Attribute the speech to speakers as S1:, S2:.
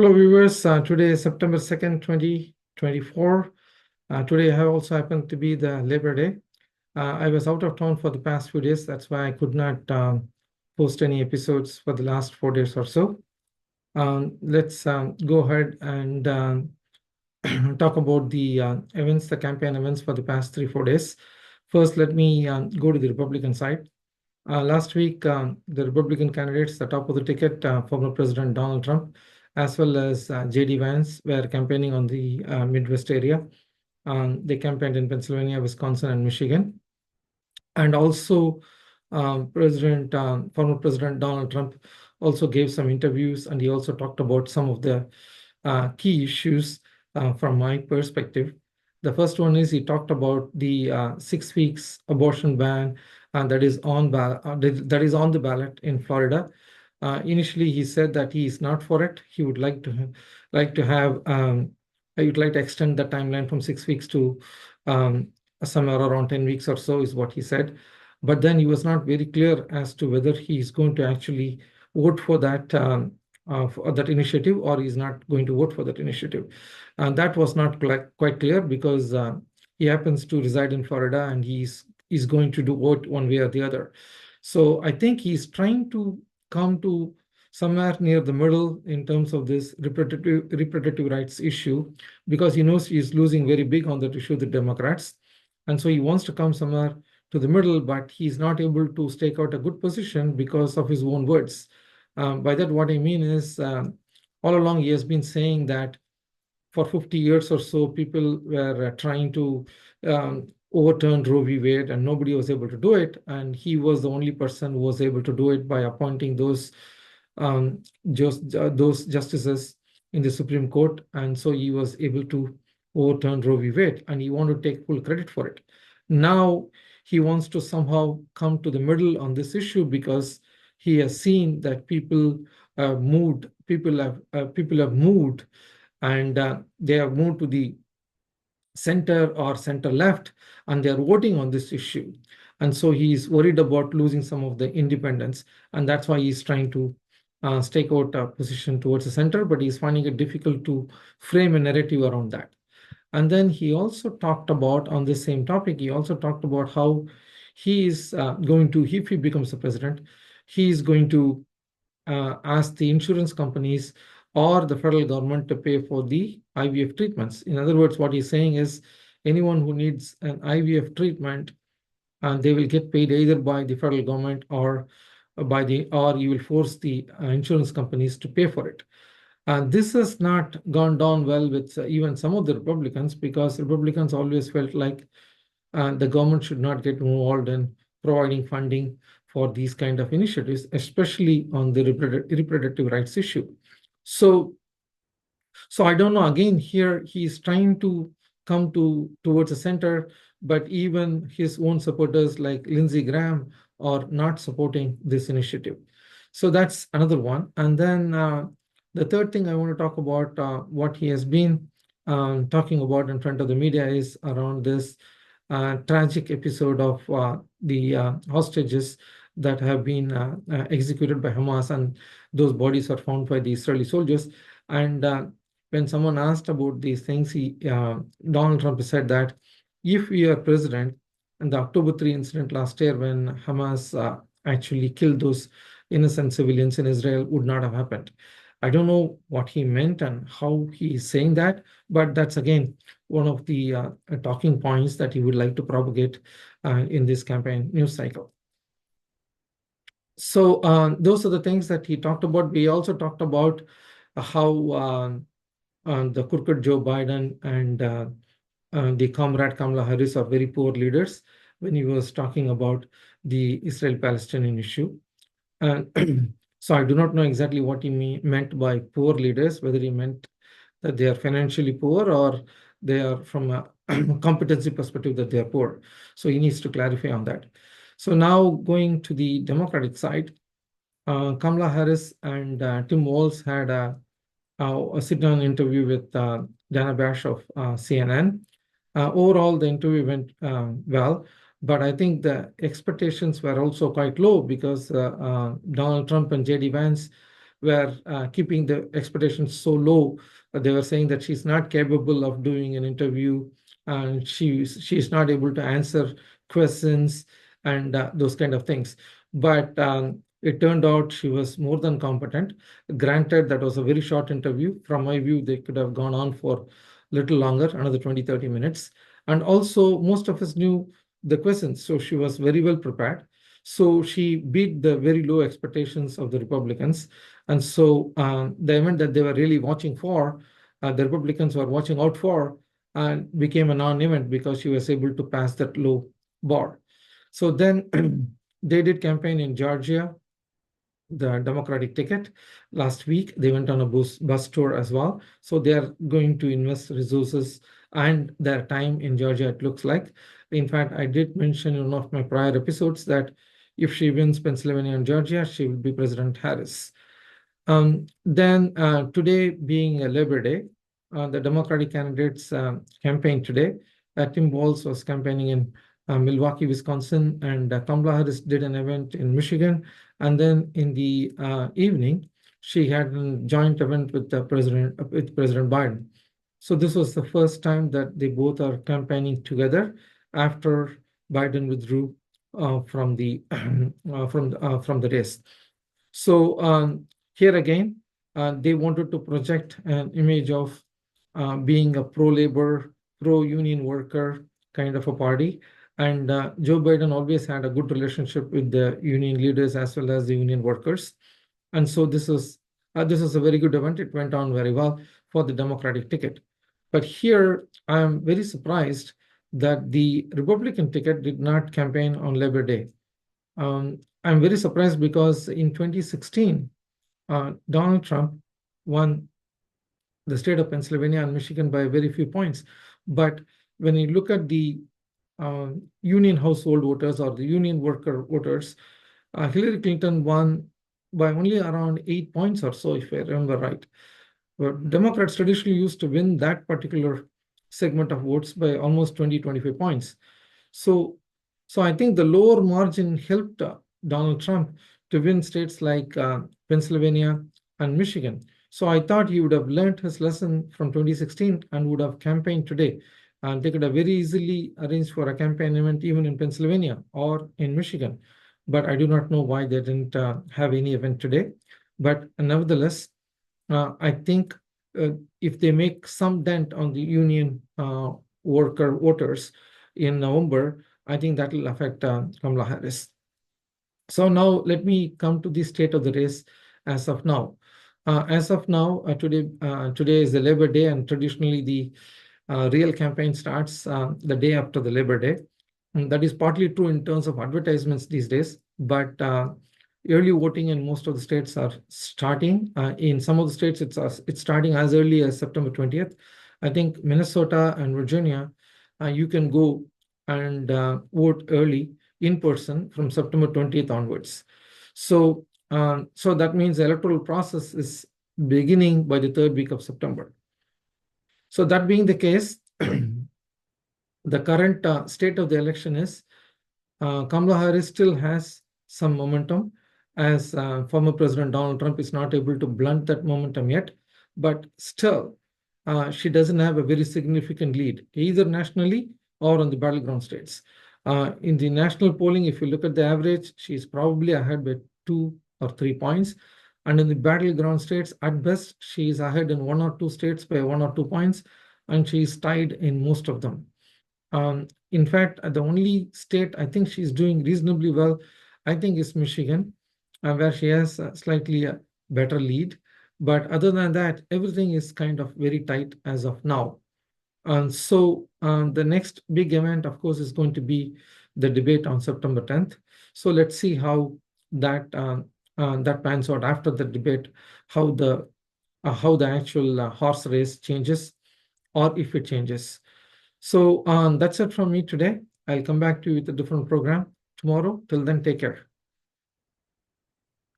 S1: Hello, viewers. Today is September 2nd, 2024. Today I also happened to be the Labor Day. I was out of town for the past few days. That's why I could not post any episodes for the last 4 days or so. Let's go ahead and talk about the events, the campaign events for the past 3-4 days. First, let me go to the Republican side. Last week, the Republican candidates, the top of the ticket, former President Donald Trump, as well as J.D. Vance, were campaigning on the Midwest area. They campaigned in Pennsylvania, Wisconsin, and Michigan. And also, former President Donald Trump also gave some interviews, and he also talked about some of the key issues from my perspective. The first one is he talked about the 6 weeks abortion ban that is on the ballot in Florida. Initially, he said that he is not for it. He would like to have he would like to extend the timeline from 6 weeks to somewhere around 10 weeks or so, is what he said. But then he was not very clear as to whether he is going to actually vote for that initiative, or he's not going to vote for that initiative. And that was not quite clear, because he happens to reside in Florida, and he's going to do vote one way or the other. So I think he's trying to come to somewhere near the middle in terms of this reproductive rights issue, because he knows he's losing very big on that issue, the Democrats. And so he wants to come somewhere to the middle, but he's not able to stake out a good position because of his own words. By that, what I mean is, all along he has been saying that for 50 years or so, people were trying to overturn Roe v. Wade, and nobody was able to do it. And he was the only person who was able to do it by appointing those justices in the Supreme Court. And so he was able to overturn Roe v. Wade, and he wanted to take full credit for it. Now he wants to somehow come to the middle on this issue, because he has seen that people have moved, and they have moved to the center or center left, and they are voting on this issue. And so he's worried about losing some of the independence, and that's why he's trying to stake out a position towards the center, but he's finding it difficult to frame a narrative around that. And then he also talked about, on this same topic, he also talked about how he is going to, if he becomes the president, he is going to ask the insurance companies or the federal government to pay for the IVF treatments. In other words, what he's saying is, anyone who needs an IVF treatment, and they will get paid either by the federal government or you will force the insurance companies to pay for it. And this has not gone down well with even some of the Republicans, because Republicans always felt like the government should not get involved in providing funding for these kind of initiatives, especially on the reproductive rights issue. So I don't know. Again, here he's trying to come towards the center, but even his own supporters like Lindsey Graham are not supporting this initiative. So that's another one. And then the third thing I want to talk about, what he has been talking about in front of the media, is around this tragic episode of the hostages that have been executed by Hamas, and those bodies are found by the Israeli soldiers. And when someone asked about these things, Donald Trump said that if we are president, and the October 3 incident last year, when Hamas actually killed those innocent civilians in Israel, would not have happened. I don't know what he meant and how he is saying that, but that's again one of the talking points that he would like to propagate in this campaign news cycle. So those are the things that he talked about. We also talked about how the crooked Joe Biden and the comrade Kamala Harris are very poor leaders, when he was talking about the Israel-Palestinian issue. And so I do not know exactly what he meant by poor leaders, whether he meant that they are financially poor, or they are from a competency perspective that they are poor. So he needs to clarify on that. So now going to the Democratic side, Kamala Harris and Tim Walz had a sit-down interview with Dana Bash of CNN. Overall, the interview went well, but I think the expectations were also quite low, because Donald Trump and J.D. Vance were keeping the expectations so low. They were saying that she's not capable of doing an interview, and she's not able to answer questions and those kind of things. But it turned out she was more than competent. Granted, that was a very short interview. From my view, they could have gone on for a little longer, another 20-30 minutes. And also, most of us knew the questions, so she was very well prepared. So she beat the very low expectations of the Republicans. And so the event that they were really watching for, the Republicans were watching out for, and became a non-event because she was able to pass that low bar. So then they did campaign in Georgia, the Democratic ticket. Last week, they went on a bus tour as well. So they are going to invest resources and their time in Georgia, it looks like. In fact, I did mention in one of my prior episodes that if she wins Pennsylvania and Georgia, she will be President Harris. Then today being a Labor Day, the Democratic candidates campaigned today. Tim Walz was campaigning in Milwaukee, Wisconsin, and Kamala Harris did an event in Michigan. And then in the evening, she had a joint event with President Biden. So this was the first time that they both are campaigning together after Biden withdrew from the from the race. So here again, they wanted to project an image of being a pro-labor, pro-union worker kind of a party. And Joe Biden always had a good relationship with the union leaders as well as the union workers. And so this is a very good event. It went on very well for the Democratic ticket. But here, I am very surprised that the Republican ticket did not campaign on Labor Day. I'm very surprised because in 2016, Donald Trump won the state of Pennsylvania and Michigan by very few points. But when you look at the union household voters or the union worker voters, Hillary Clinton won by only around 8 points or so, if I remember right. But Democrats traditionally used to win that particular segment of votes by almost 20-25 points. So I think the lower margin helped Donald Trump to win states like Pennsylvania and Michigan. So I thought he would have learned his lesson from 2016 and would have campaigned today. And they could have very easily arranged for a campaign event even in Pennsylvania or in Michigan. But I do not know why they didn't have any event today. But nevertheless, I think if they make some dent on the union worker voters in November, I think that will affect Kamala Harris. So now let me come to the state of the race as of now. Today is the Labor Day, and traditionally the real campaign starts the day after the Labor Day. And that is partly true in terms of advertisements these days, but early voting in most of the states are starting. In some of the states, it's starting as early as September 20th. I think Minnesota and Virginia, you can go and vote early in person from September 20th onwards. So that means the electoral process is beginning by the third week of September. So that being the case, the current state of the election is Kamala Harris still has some momentum, as former President Donald Trump is not able to blunt that momentum yet. But still, she doesn't have a very significant lead, either nationally or on the battleground states. In the national polling, if you look at the average, she's probably ahead by 2 or 3 points. And in the battleground states, at best, she is ahead in 1 or 2 states by 1 or 2 points, and she is tied in most of them. In fact, the only state I think she's doing reasonably well, I think, is Michigan, where she has a slightly better lead. But other than that, everything is kind of very tight as of now. And so the next big event, of course, is going to be the debate on September 10th. So let's see how that pans out after the debate, how the actual horse race changes, or if it changes. So that's it from me today. I'll come back to you with a different program tomorrow. Till then, take care.